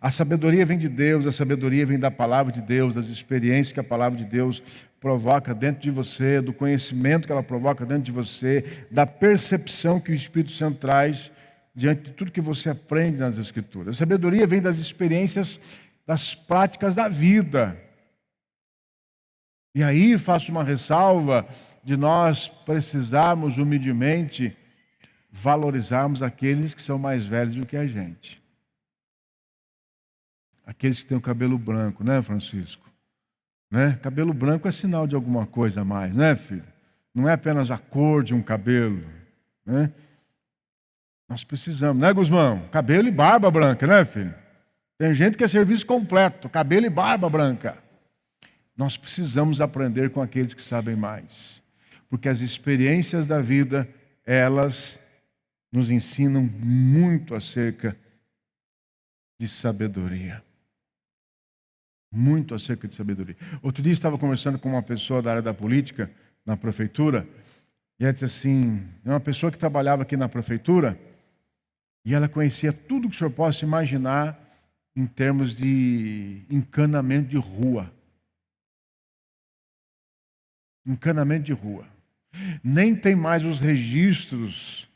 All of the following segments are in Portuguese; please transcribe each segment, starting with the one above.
A sabedoria vem de Deus, a sabedoria vem da palavra de Deus, das experiências que a palavra de Deus provoca dentro de você, do conhecimento que ela provoca dentro de você, da percepção que o Espírito Santo traz diante de tudo que você aprende nas Escrituras. A sabedoria vem das experiências, das práticas da vida. E aí faço uma ressalva de nós precisarmos humildemente valorizarmos aqueles que são mais velhos do que a gente. Aqueles que têm o cabelo branco, né, Francisco? Né? Cabelo branco é sinal de alguma coisa a mais, né, filho? Não é apenas a cor de um cabelo, né? Nós precisamos, né, Guzmão? Cabelo e barba branca, né, filho? Tem gente que é serviço completo, cabelo e barba branca. Nós precisamos aprender com aqueles que sabem mais. Porque as experiências da vida, elas nos ensinam muito acerca de sabedoria. Muito acerca de sabedoria. Outro dia estava conversando com uma pessoa da área da política, na prefeitura, e ela disse assim, é uma pessoa que trabalhava aqui na prefeitura, e ela conhecia tudo que o senhor possa imaginar em termos de encanamento de rua. Encanamento de rua. Nem tem mais os registros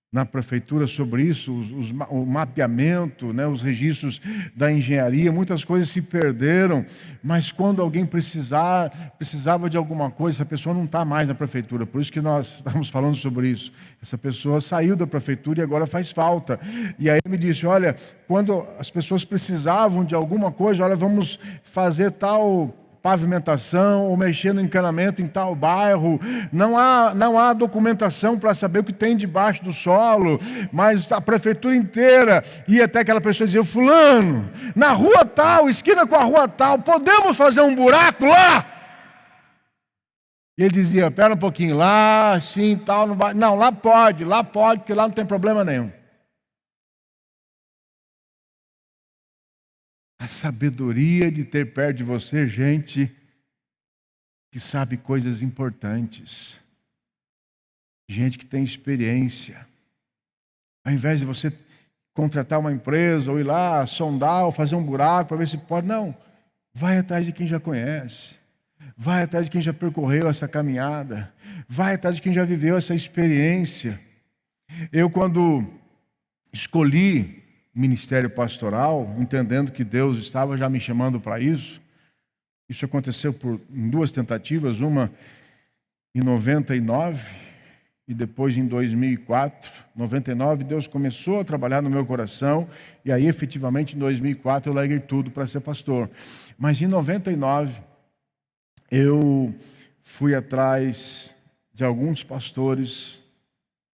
na prefeitura sobre isso, o mapeamento, né, os registros da engenharia, muitas coisas se perderam, mas quando alguém precisava de alguma coisa, essa pessoa não está mais na prefeitura, por isso que nós estamos falando sobre isso. Essa pessoa saiu da prefeitura e agora faz falta. E aí ele me disse, olha, quando as pessoas precisavam de alguma coisa, olha, vamos fazer tal pavimentação ou mexer no encanamento em tal bairro, não há documentação para saber o que tem debaixo do solo, mas a prefeitura inteira ia até aquela pessoa e dizia, fulano, na rua tal, esquina com a rua tal, podemos fazer um buraco lá? E ele dizia, pera um pouquinho, lá, assim, tal, não, lá pode, porque lá não tem problema nenhum. A sabedoria de ter perto de você gente que sabe coisas importantes. Gente que tem experiência. Ao invés de você contratar uma empresa ou ir lá sondar ou fazer um buraco para ver se pode, não. Vai atrás de quem já conhece. Vai atrás de quem já percorreu essa caminhada. Vai atrás de quem já viveu essa experiência. Eu, quando escolhi ministério pastoral, entendendo que Deus estava já me chamando para isso. Isso aconteceu em duas tentativas, uma em 99 e depois em 2004. Em 99 Deus começou a trabalhar no meu coração e aí efetivamente em 2004 eu larguei tudo para ser pastor. Mas em 99 eu fui atrás de alguns pastores,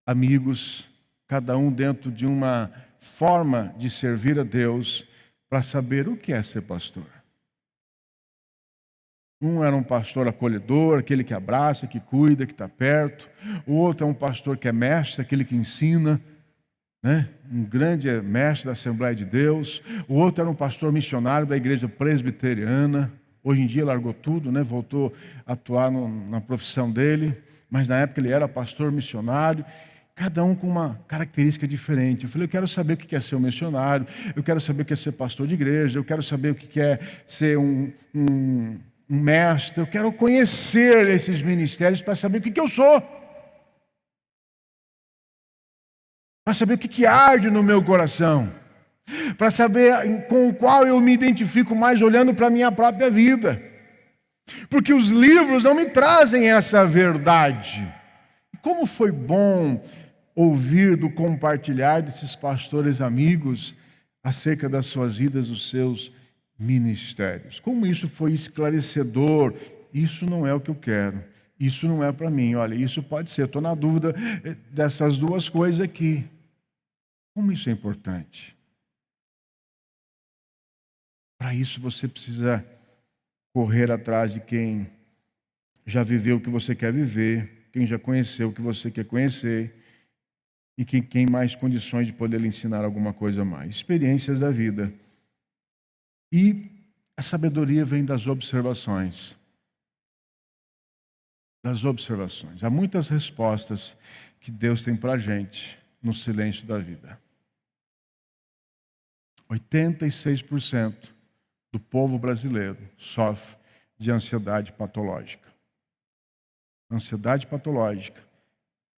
amigos, cada um dentro de uma forma de servir a Deus, para saber o que é ser pastor. Um era um pastor acolhedor, aquele que abraça, que cuida, que está perto. O outro é um pastor que é mestre, aquele que ensina, né? Um grande mestre da Assembleia de Deus. O outro era um pastor missionário da igreja presbiteriana. Hoje em dia largou tudo, né? Voltou a atuar na profissão dele, mas na época ele era pastor missionário. Cada um com uma característica diferente. Eu falei, eu quero saber o que é ser um missionário, eu quero saber o que é ser pastor de igreja, eu quero saber o que é ser um mestre, eu quero conhecer esses ministérios para saber o que eu sou. Para saber o que arde no meu coração. Para saber com o qual eu me identifico mais olhando para a minha própria vida. Porque os livros não me trazem essa verdade. Como foi bom ouvir do compartilhar desses pastores amigos acerca das suas vidas, dos seus ministérios. Como isso foi esclarecedor. Isso não é o que eu quero. Isso não é para mim. Olha, isso pode ser. Estou na dúvida dessas duas coisas aqui. Como isso é importante. Para isso você precisa correr atrás de quem já viveu o que você quer viver, quem já conheceu o que você quer conhecer e quem tem mais condições de poder lhe ensinar alguma coisa a mais. Experiências da vida. E a sabedoria vem das observações. Das observações. Há muitas respostas que Deus tem para a gente no silêncio da vida. 86% do povo brasileiro sofre de ansiedade patológica. Ansiedade patológica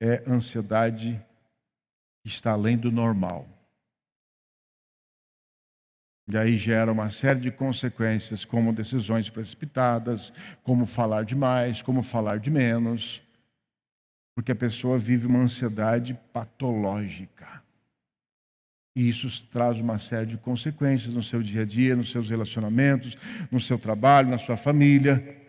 é ansiedade que está além do normal. E aí gera uma série de consequências, como decisões precipitadas, como falar demais, como falar de menos, porque a pessoa vive uma ansiedade patológica. E isso traz uma série de consequências no seu dia a dia, nos seus relacionamentos, no seu trabalho, na sua família.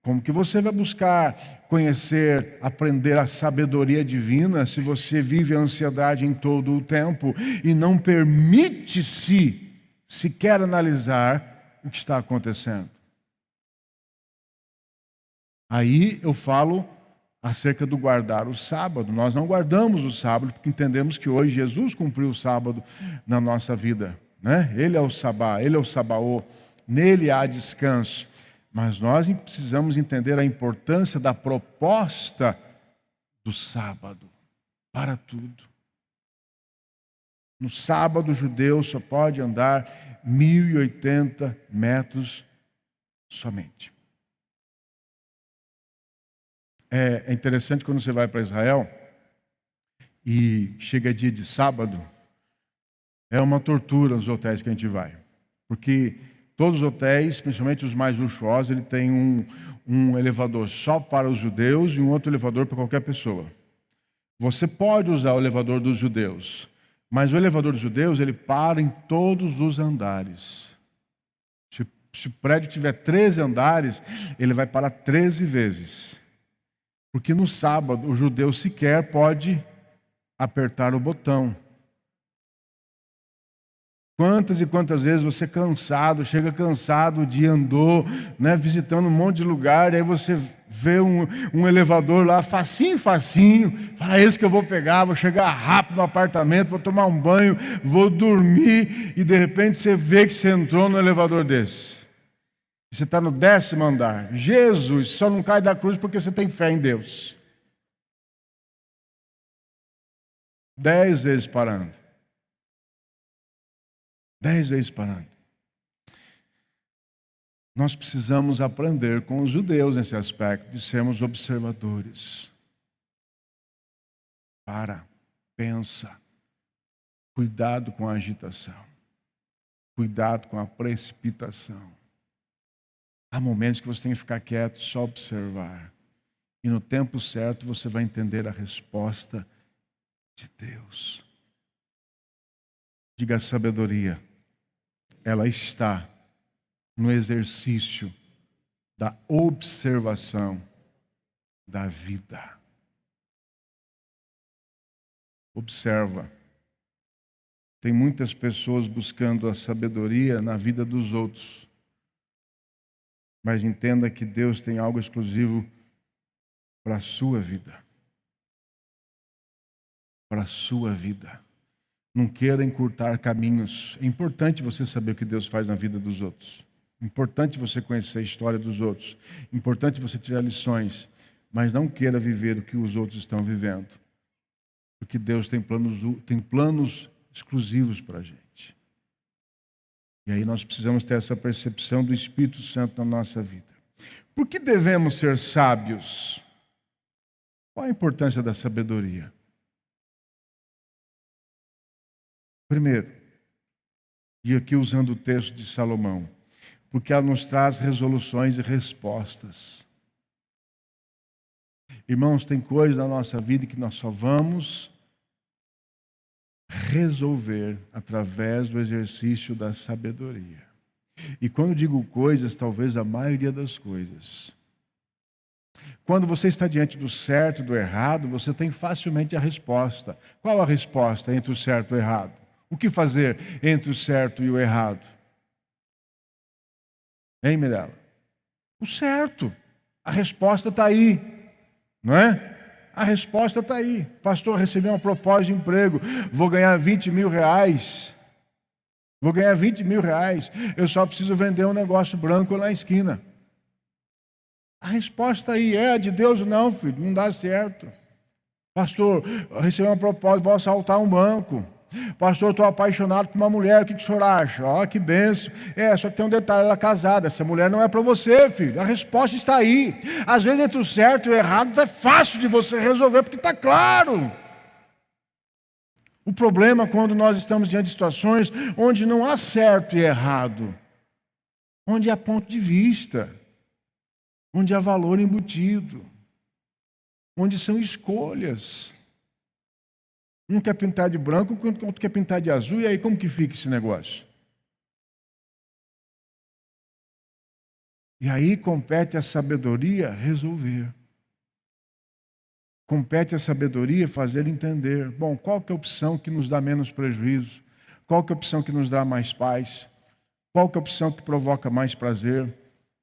Como que você vai buscar conhecer, aprender a sabedoria divina se você vive a ansiedade em todo o tempo e não permite-se sequer analisar o que está acontecendo? Aí eu falo acerca do guardar o sábado. Nós não guardamos o sábado porque entendemos que hoje Jesus cumpriu o sábado na nossa vida, né? Ele é o sabá, ele é o sabaô, nele há descanso. Mas nós precisamos entender a importância da proposta do sábado para tudo. No sábado, o judeu só pode andar 1.080 metros somente. É interessante quando você vai para Israel e chega dia de sábado, é uma tortura os hotéis que a gente vai. Porque todos os hotéis, principalmente os mais luxuosos, ele tem um elevador só para os judeus e um outro elevador para qualquer pessoa. Você pode usar o elevador dos judeus, mas o elevador dos judeus, ele para em todos os andares. Se o prédio tiver 13 andares, ele vai parar 13 vezes. Porque no sábado, o judeu sequer pode apertar o botão. Quantas e quantas vezes você cansado, chega cansado, o dia andou, né, visitando um monte de lugar, e aí você vê um elevador lá, facinho, fala, esse que eu vou pegar, vou chegar rápido no apartamento, vou tomar um banho, vou dormir, e de repente você vê que você entrou no elevador desse. Você está no 10º andar. Jesus só não cai da cruz porque você tem fé em Deus. 10 vezes parando. 10 vezes parando. Nós precisamos aprender com os judeus nesse aspecto, de sermos observadores. Para, pensa. Cuidado com a agitação. Cuidado com a precipitação. Há momentos que você tem que ficar quieto, só observar. E no tempo certo você vai entender a resposta de Deus. Diga: a sabedoria, ela está no exercício da observação da vida. Observa. Tem muitas pessoas buscando a sabedoria na vida dos outros. Mas entenda que Deus tem algo exclusivo para a sua vida. Para a sua vida. Não queira encurtar caminhos. É importante você saber o que Deus faz na vida dos outros. É importante você conhecer a história dos outros. É importante você tirar lições. Mas não queira viver o que os outros estão vivendo. Porque Deus tem planos exclusivos para a gente. E aí nós precisamos ter essa percepção do Espírito Santo na nossa vida. Por que devemos ser sábios? Qual a importância da sabedoria? Primeiro, e aqui usando o texto de Salomão, porque ela nos traz resoluções e respostas. Irmãos, tem coisas na nossa vida que nós só vamos resolver através do exercício da sabedoria. E quando digo coisas, talvez a maioria das coisas. Quando você está diante do certo e do errado, você tem facilmente a resposta. Qual a resposta entre o certo e o errado? O que fazer entre o certo e o errado? Hein, Mirella? O certo. A resposta está aí, não é? A resposta está aí. Pastor, recebi uma proposta de emprego. Vou ganhar 20 mil reais. Vou ganhar 20 mil reais. Eu só preciso vender um negócio branco na esquina. A resposta aí é de Deus? Não, filho, não dá certo. Pastor, recebi uma proposta, vou assaltar um banco. Pastor, eu estou apaixonado por uma mulher, o que o senhor acha? Ó, que benção. Só que tem um detalhe, ela é casada, essa mulher não é para você, filho. A resposta está aí. Às vezes entre o certo e o errado é fácil de você resolver, porque está claro. O problema é quando nós estamos diante de situações onde não há certo e errado, onde há ponto de vista, onde há valor embutido, onde são escolhas. Um quer pintar de branco, o outro quer pintar de azul, e aí como que fica esse negócio? E aí compete a sabedoria resolver. Compete a sabedoria fazer entender. Bom, qual que é a opção que nos dá menos prejuízo? Qual que é a opção que nos dá mais paz? Qual que é a opção que provoca mais prazer?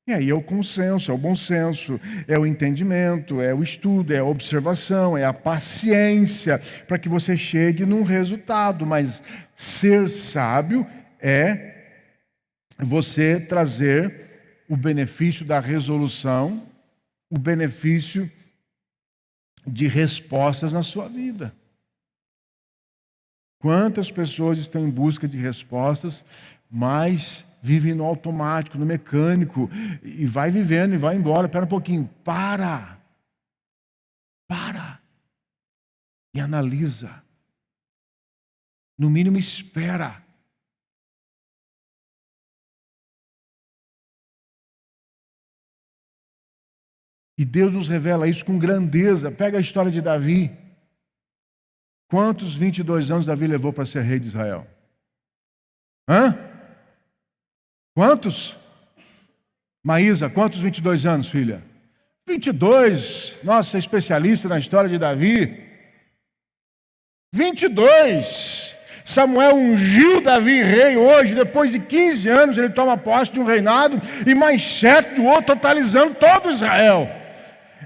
E aí é o consenso, é o bom senso, é o entendimento, é o estudo, é a observação, é a paciência, para que você chegue num resultado. Mas ser sábio é você trazer o benefício da resolução, o benefício de respostas na sua vida. Quantas pessoas estão em busca de respostas, mas vivem no automático, no mecânico, e vai vivendo e vai embora. Espera um pouquinho, para e analisa. No mínimo espera. E Deus nos revela isso com grandeza. Pega a história de Davi. Quantos 22 anos Davi levou para ser rei de Israel? Quantos? Maísa, quantos 22 anos, filha? 22. Nossa, especialista na história de Davi. 22. Samuel ungiu Davi rei hoje, depois de 15 anos ele toma posse de um reinado e mais 7 do outro, totalizando todo Israel.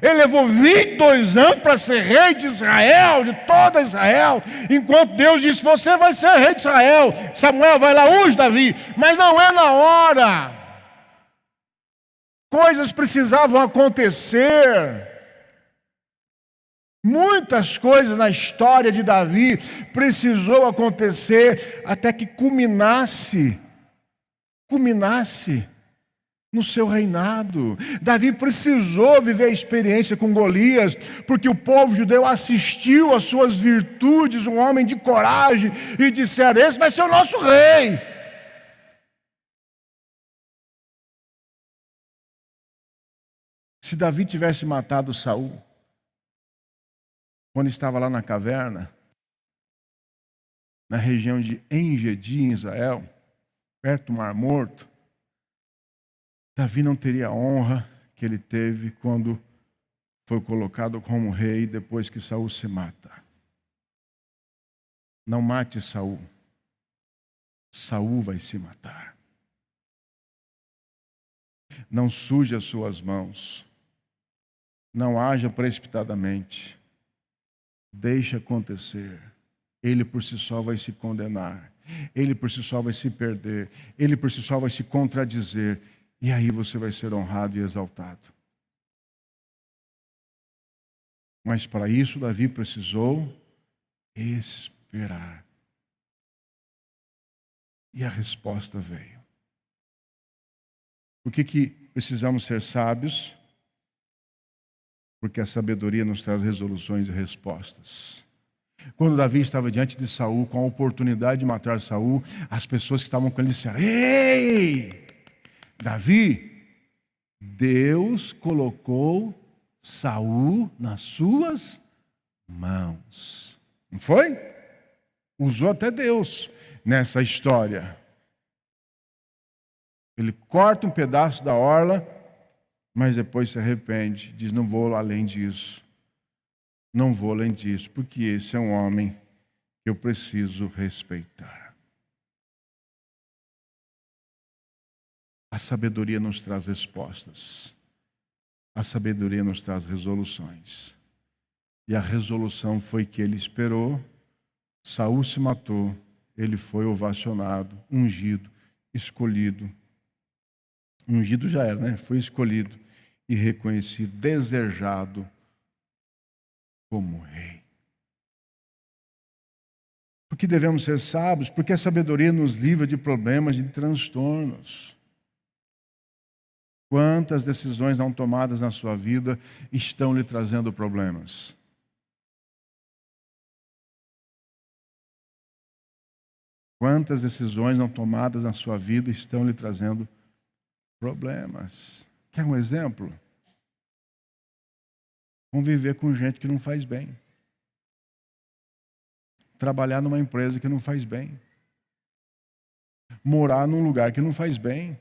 Ele levou 22 anos para ser rei de Israel, de toda Israel, enquanto Deus disse, você vai ser rei de Israel. Samuel vai lá, unge Davi, mas não é na hora. Coisas precisavam acontecer. Muitas coisas na história de Davi precisou acontecer até que culminasse no seu reinado. Davi precisou viver a experiência com Golias, porque o povo judeu assistiu às suas virtudes, um homem de coragem, e disseram, esse vai ser o nosso rei. Se Davi tivesse matado Saul, quando estava lá na caverna, na região de En-Gedi, em Israel, perto do Mar Morto, Davi não teria a honra que ele teve quando foi colocado como rei depois que Saul se mata. Não mate Saul. Saul vai se matar. Não suje as suas mãos. Não haja precipitadamente. Deixe acontecer. Ele por si só vai se condenar. Ele por si só vai se perder. Ele por si só vai se contradizer. E aí você vai ser honrado e exaltado. Mas para isso Davi precisou esperar. E a resposta veio. Por que precisamos ser sábios? Porque a sabedoria nos traz resoluções e respostas. Quando Davi estava diante de Saul, com a oportunidade de matar Saul, as pessoas que estavam com ele disseram, ei! Davi, Deus colocou Saul nas suas mãos. Não foi? Usou até Deus nessa história. Ele corta um pedaço da orla, mas depois se arrepende. Diz, não vou além disso. Não vou além disso, porque esse é um homem que eu preciso respeitar. A sabedoria nos traz respostas. A sabedoria nos traz resoluções. E a resolução foi que ele esperou, Saul se matou, ele foi ovacionado, ungido, escolhido. Ungido já era, né? Foi escolhido e reconhecido, desejado como rei. Porque devemos ser sábios? Porque a sabedoria nos livra de problemas, de transtornos. Quantas decisões não tomadas na sua vida estão lhe trazendo problemas? Quantas decisões não tomadas na sua vida estão lhe trazendo problemas? Quer um exemplo? Conviver com gente que não faz bem. Trabalhar numa empresa que não faz bem. Morar num lugar que não faz bem.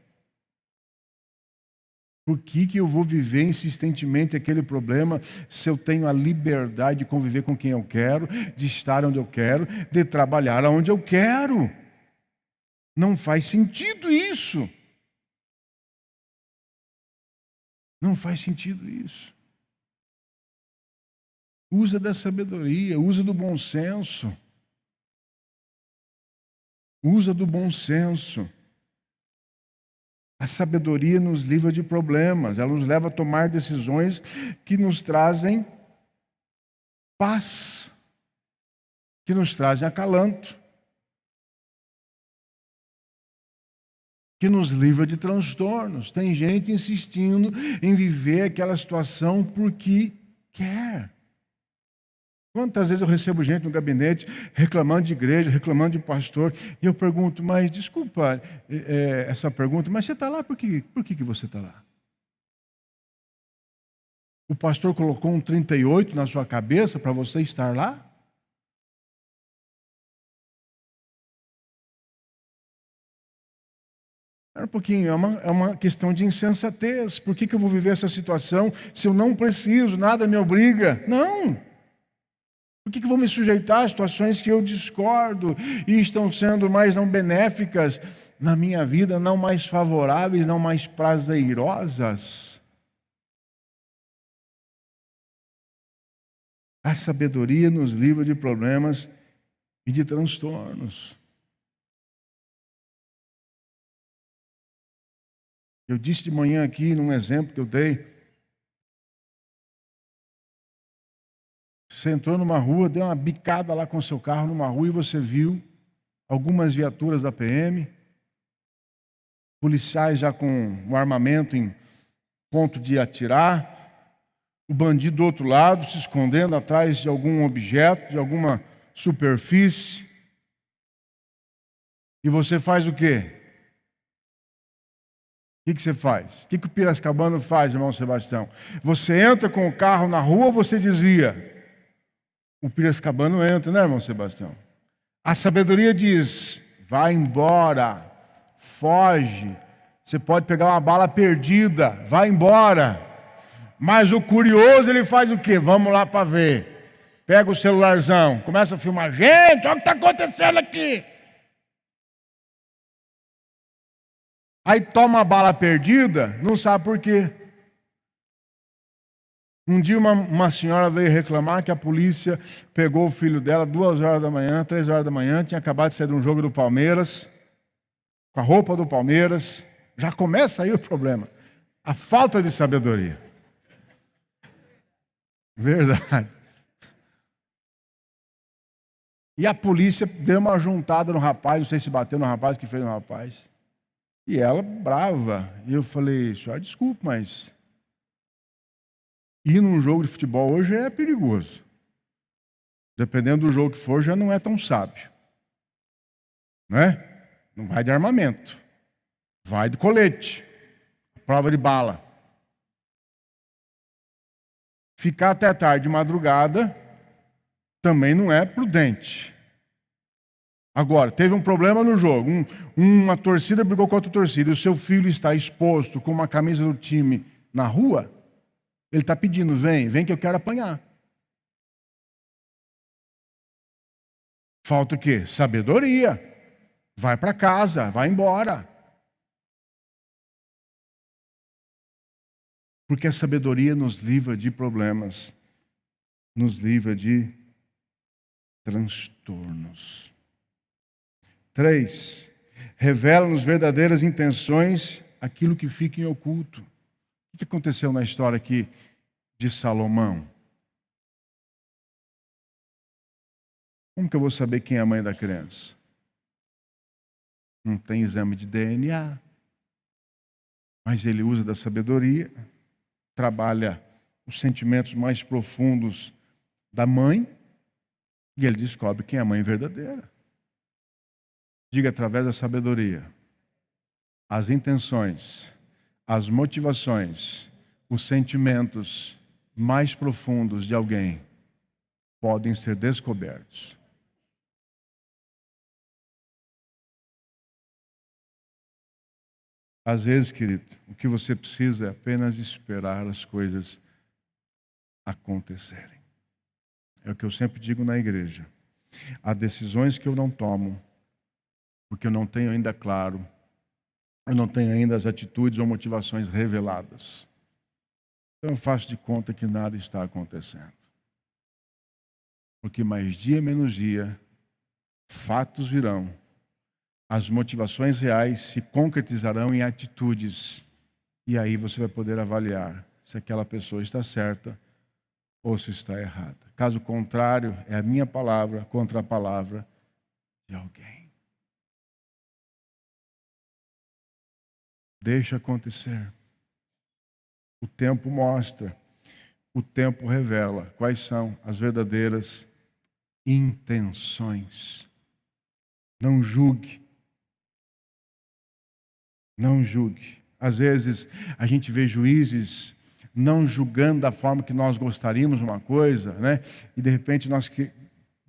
Por que eu vou viver insistentemente aquele problema se eu tenho a liberdade de conviver com quem eu quero, de estar onde eu quero, de trabalhar onde eu quero? Não faz sentido isso. Não faz sentido isso. Usa da sabedoria, usa do bom senso. Usa do bom senso. A sabedoria nos livra de problemas, ela nos leva a tomar decisões que nos trazem paz, que nos trazem acalanto, que nos livra de transtornos. Tem gente insistindo em viver aquela situação porque quer. Quantas vezes eu recebo gente no gabinete reclamando de igreja, reclamando de pastor, e eu pergunto, mas desculpa essa pergunta, mas você está lá por quê? Por que você está lá? O pastor colocou um 38 na sua cabeça para você estar lá? Espera um pouquinho, é uma questão de insensatez. Por que eu vou viver essa situação se eu não preciso, nada me obriga? Não! Por que eu vou me sujeitar a situações que eu discordo e estão sendo mais não benéficas na minha vida, não mais favoráveis, não mais prazerosas? A sabedoria nos livra de problemas e de transtornos. Eu disse de manhã aqui, num exemplo que eu dei, você entrou numa rua, deu uma bicada lá com o seu carro numa rua e você viu algumas viaturas da PM, policiais já com o armamento em ponto de atirar, o bandido do outro lado se escondendo atrás de algum objeto, de alguma superfície. E você faz o quê? O que você faz? O que o Piracicabano faz, irmão Sebastião? Você entra com o carro na rua ou você desvia? O Piracicabano entra, né, irmão Sebastião? A sabedoria diz, vai embora, foge. Você pode pegar uma bala perdida, vai embora. Mas o curioso, ele faz o quê? Vamos lá para ver. Pega o celularzão, começa a filmar. Gente, olha o que está acontecendo aqui. Aí toma a bala perdida, não sabe por quê. Um dia uma senhora veio reclamar que a polícia pegou o filho dela 2 horas da manhã, 3 horas da manhã, tinha acabado de sair de um jogo do Palmeiras, com a roupa do Palmeiras. Já começa aí o problema. A falta de sabedoria. Verdade. E a polícia deu uma juntada no rapaz, não sei se bateu no rapaz, que fez no rapaz. E ela brava. E eu falei, senhora, desculpe, mas ir num jogo de futebol hoje é perigoso. Dependendo do jogo que for, já não é tão sábio. Não é? Não vai de armamento. Vai de colete. Prova de bala. Ficar até tarde de madrugada também não é prudente. Agora, teve um problema no jogo. Uma torcida brigou com outra torcida. E o seu filho está exposto com uma camisa do time na rua. Ele está pedindo, vem que eu quero apanhar. Falta o quê? Sabedoria. Vai para casa, vai embora. Porque a sabedoria nos livra de problemas, nos livra de transtornos. 3. Revela-nos verdadeiras intenções, aquilo que fica em oculto. O que aconteceu na história aqui de Salomão? Como que eu vou saber quem é a mãe da criança? Não tem exame de DNA, mas ele usa da sabedoria, trabalha os sentimentos mais profundos da mãe e ele descobre quem é a mãe verdadeira. Diga, através da sabedoria, as intenções, as motivações, os sentimentos mais profundos de alguém podem ser descobertos. Às vezes, querido, o que você precisa é apenas esperar as coisas acontecerem. É o que eu sempre digo na igreja. Há decisões que eu não tomo, porque eu não tenho ainda claro, eu não tenho ainda as atitudes ou motivações reveladas. Então eu faço de conta que nada está acontecendo. Porque mais dia menos dia, fatos virão. As motivações reais se concretizarão em atitudes. E aí você vai poder avaliar se aquela pessoa está certa ou se está errada. Caso contrário, é a minha palavra contra a palavra de alguém. Deixa acontecer. O tempo mostra, o tempo revela quais são as verdadeiras intenções. Não julgue. Não julgue. Às vezes a gente vê juízes não julgando da forma que nós gostaríamos uma coisa, né? E de repente nós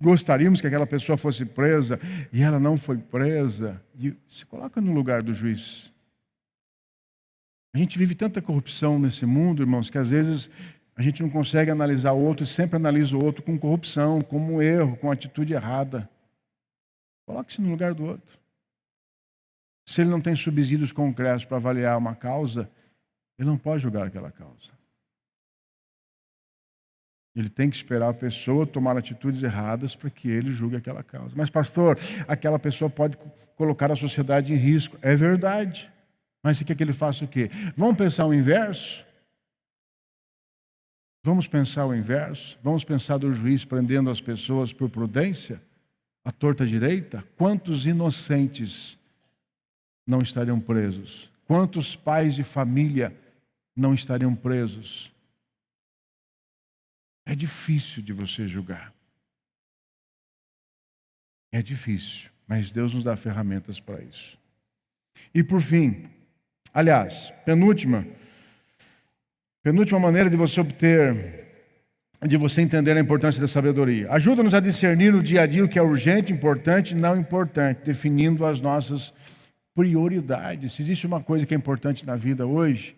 gostaríamos que aquela pessoa fosse presa e ela não foi presa. E se coloca no lugar do juiz. A gente vive tanta corrupção nesse mundo, irmãos, que às vezes a gente não consegue analisar o outro e sempre analisa o outro com corrupção, como um erro, com atitude errada. Coloque-se no lugar do outro. Se ele não tem subsídios concretos para avaliar uma causa, ele não pode julgar aquela causa. Ele tem que esperar a pessoa tomar atitudes erradas para que ele julgue aquela causa. Mas, pastor, aquela pessoa pode colocar a sociedade em risco. É verdade. Mas você quer que ele faça o quê? Vamos pensar o inverso? Vamos pensar o inverso? Vamos pensar do juiz prendendo as pessoas por prudência? À torta direita? Quantos inocentes não estariam presos? Quantos pais de família não estariam presos? É difícil de você julgar. É difícil, mas Deus nos dá ferramentas para isso. E por fim, aliás, penúltima maneira de você entender a importância da sabedoria. Ajuda-nos a discernir no dia a dia o que é urgente, importante e não importante, definindo as nossas prioridades. Se existe uma coisa que é importante na vida hoje,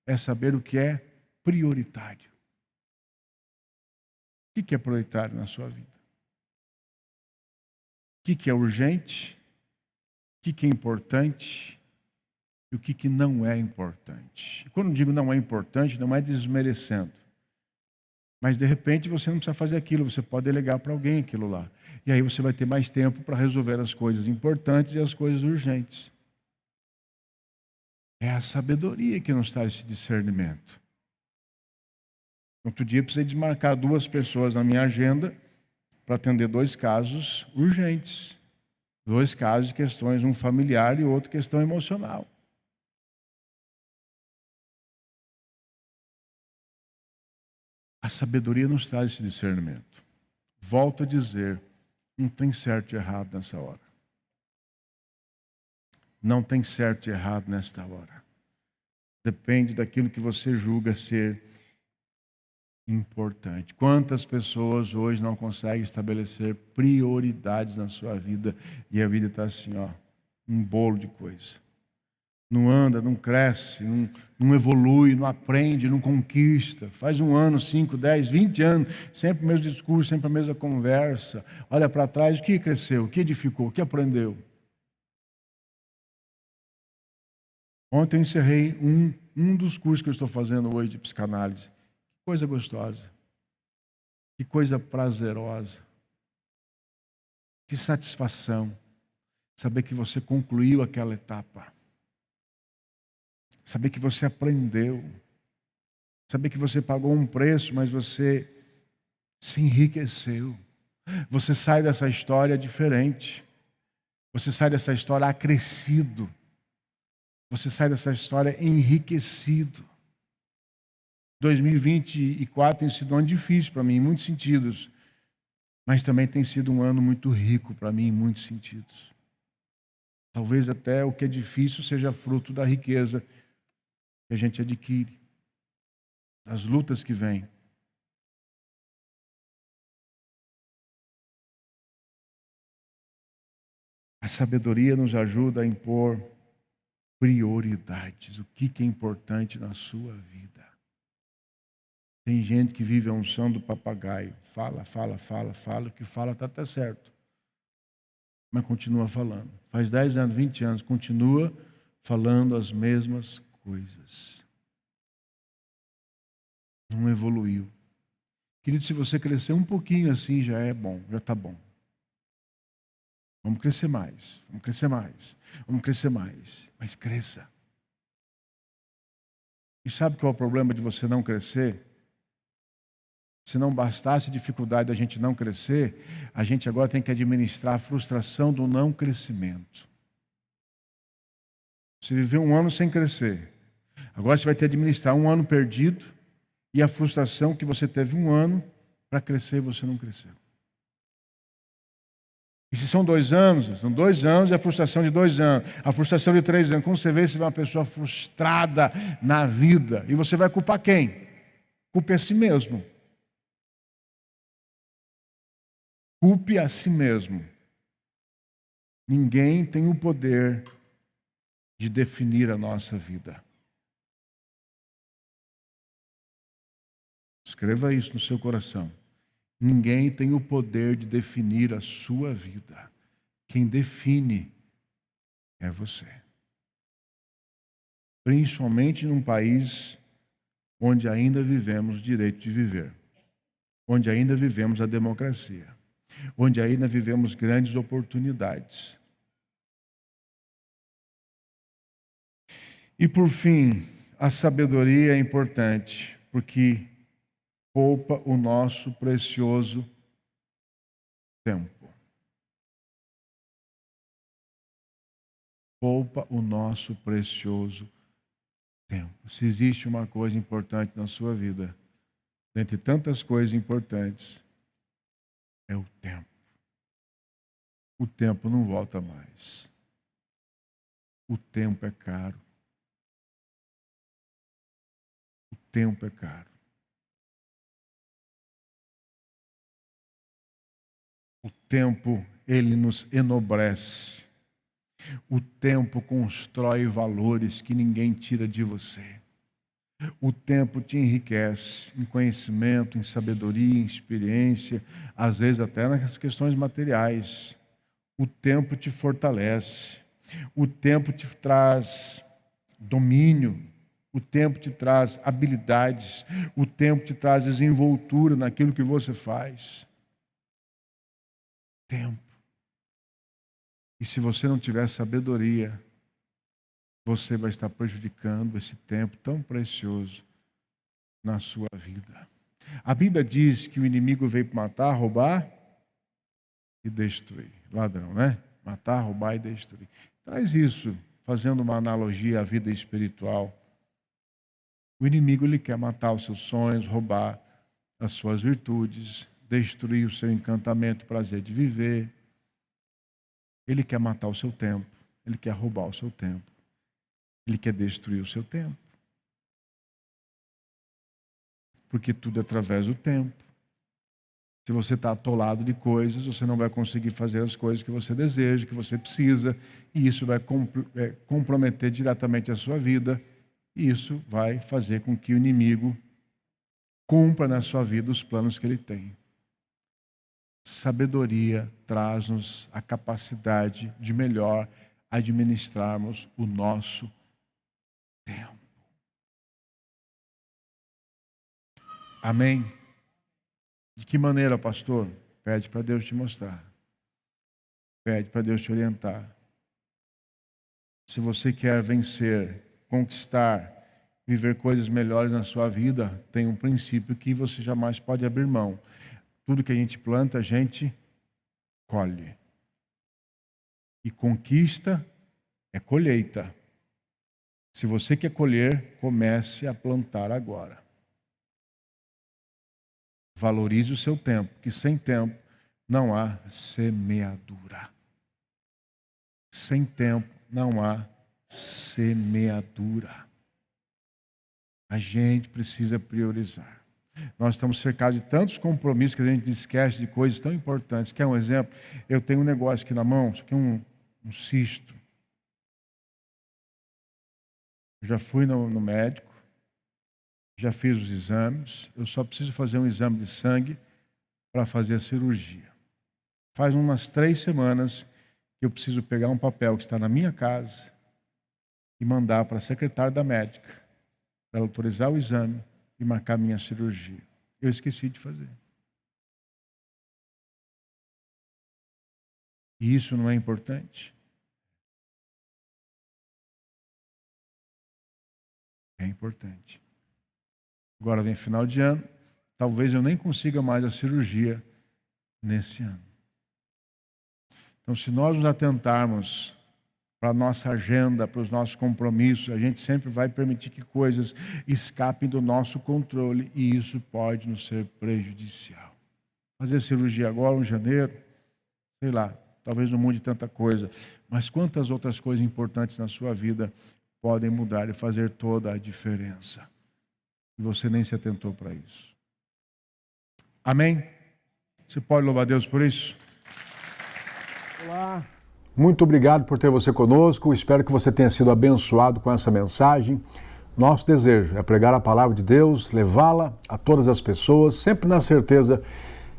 é saber o que é prioritário. O que é prioritário na sua vida? O que é urgente? O que é importante? E o que não é importante? E quando digo não é importante, não é desmerecendo. Mas de repente você não precisa fazer aquilo, você pode delegar para alguém aquilo lá. E aí você vai ter mais tempo para resolver as coisas importantes e as coisas urgentes. É a sabedoria que nos traz esse discernimento. Outro dia eu precisei desmarcar 2 pessoas na minha agenda para atender 2 casos urgentes. 2 casos de questões, um familiar e outro questão emocional. A sabedoria nos traz esse discernimento. Volto a dizer, não tem certo e errado nessa hora. Não tem certo e errado nesta hora. Depende daquilo que você julga ser importante. Quantas pessoas hoje não conseguem estabelecer prioridades na sua vida e a vida está assim, ó, um bolo de coisa. Não anda, não cresce, não evolui, não aprende, não conquista. Faz 1 ano, 5, 10, 20 anos, sempre o mesmo discurso, sempre a mesma conversa. Olha para trás, o que cresceu, o que edificou, o que aprendeu. Ontem eu encerrei um dos cursos que eu estou fazendo hoje de psicanálise. Que coisa gostosa. Que coisa prazerosa. Que satisfação. Saber que você concluiu aquela etapa. Saber que você aprendeu. Saber que você pagou um preço, mas você se enriqueceu. Você sai dessa história diferente. Você sai dessa história acrescido. Você sai dessa história enriquecido. 2024 tem sido um ano difícil para mim, em muitos sentidos. Mas também tem sido um ano muito rico para mim, em muitos sentidos. Talvez até o que é difícil seja fruto da riqueza que a gente adquire, das lutas que vêm. A sabedoria nos ajuda a impor prioridades. O que é importante na sua vida? Tem gente que vive a unção do papagaio. Fala. O que fala está até certo. Mas continua falando. Faz 10 anos, 20 anos, continua falando as mesmas coisas. Não evoluiu. Querido, se você crescer um pouquinho assim, já é bom, já está bom. Vamos crescer mais, vamos crescer mais, vamos crescer mais. Mas cresça. E sabe qual é o problema de você não crescer? Se não bastasse a dificuldade da gente não crescer, a gente agora tem que administrar a frustração do não crescimento. Você viveu um ano sem crescer. Agora você vai ter que administrar um ano perdido e a frustração que você teve um ano para crescer e você não cresceu. E se são 2 anos, são 2 anos e a frustração de 2 anos, a frustração de 3 anos. Quando você vê, você vê uma pessoa frustrada na vida. E você vai culpar quem? Culpe a si mesmo. Culpe a si mesmo. Ninguém tem o poder de definir a nossa vida. Escreva isso no seu coração. Ninguém tem o poder de definir a sua vida. Quem define é você. Principalmente num país onde ainda vivemos o direito de viver. Onde ainda vivemos a democracia. Onde ainda vivemos grandes oportunidades. E por fim, a sabedoria é importante, porque poupa o nosso precioso tempo. Poupa o nosso precioso tempo. Se existe uma coisa importante na sua vida, dentre tantas coisas importantes, é o tempo. O tempo não volta mais. O tempo é caro. O tempo é caro. O tempo, ele nos enobrece. O tempo constrói valores que ninguém tira de você. O tempo te enriquece em conhecimento, em sabedoria, em experiência, às vezes até nas questões materiais. O tempo te fortalece. O tempo te traz domínio. O tempo te traz habilidades. O tempo te traz desenvoltura naquilo que você faz. Tempo. E se você não tiver sabedoria, você vai estar prejudicando esse tempo tão precioso na sua vida. A Bíblia diz que o inimigo veio para matar, roubar e destruir. Ladrão, né? Matar, roubar e destruir. Traz isso, fazendo uma analogia à vida espiritual. O inimigo, ele quer matar os seus sonhos, roubar as suas virtudes, destruir o seu encantamento, o prazer de viver. Ele quer matar o seu tempo. Ele quer roubar o seu tempo. Ele quer destruir o seu tempo. Porque tudo é através do tempo. Se você está atolado de coisas, você não vai conseguir fazer as coisas que você deseja, que você precisa, e isso vai comprometer diretamente a sua vida, e isso vai fazer com que o inimigo cumpra na sua vida os planos que ele tem. Sabedoria traz-nos a capacidade de melhor administrarmos o nosso tempo. Amém? De que maneira, pastor? Pede para Deus te mostrar. Pede para Deus te orientar. Se você quer vencer, conquistar, viver coisas melhores na sua vida, tem um princípio que você jamais pode abrir mão. Tudo que a gente planta, a gente colhe. E conquista é colheita. Se você quer colher, comece a plantar agora. Valorize o seu tempo, que sem tempo não há semeadura. Sem tempo não há semeadura. A gente precisa priorizar. Nós estamos cercados de tantos compromissos que a gente esquece de coisas tão importantes. Quer um exemplo? Eu tenho um negócio aqui na mão, isso aqui é um cisto. Eu já fui no médico, já fiz os exames, eu só preciso fazer um exame de sangue para fazer a cirurgia. Faz umas 3 semanas que eu preciso pegar um papel que está na minha casa e mandar para a secretária da médica, para ela autorizar o exame e marcar a minha cirurgia. Eu esqueci de fazer. E isso não é importante? É importante. Agora vem final de ano, talvez eu nem consiga mais a cirurgia nesse ano. Então, se nós nos atentarmos para a nossa agenda, para os nossos compromissos, a gente sempre vai permitir que coisas escapem do nosso controle e isso pode nos ser prejudicial. Fazer cirurgia agora, em janeiro, sei lá, talvez não mude tanta coisa, mas quantas outras coisas importantes na sua vida podem mudar e fazer toda a diferença. E você nem se atentou para isso. Amém? Você pode louvar a Deus por isso? Olá. Muito obrigado por ter você conosco. Espero que você tenha sido abençoado com essa mensagem. Nosso desejo é pregar a palavra de Deus, levá-la a todas as pessoas, sempre na certeza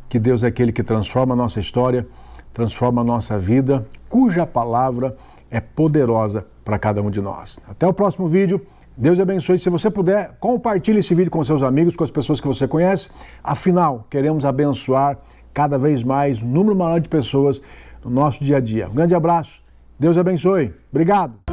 que Deus é aquele que transforma a nossa história, transforma a nossa vida, cuja palavra é poderosa para cada um de nós. Até o próximo vídeo. Deus abençoe. Se você puder, compartilhe esse vídeo com seus amigos, com as pessoas que você conhece. Afinal, queremos abençoar cada vez mais um número maior de pessoas no nosso dia a dia. Um grande abraço. Deus abençoe. Obrigado.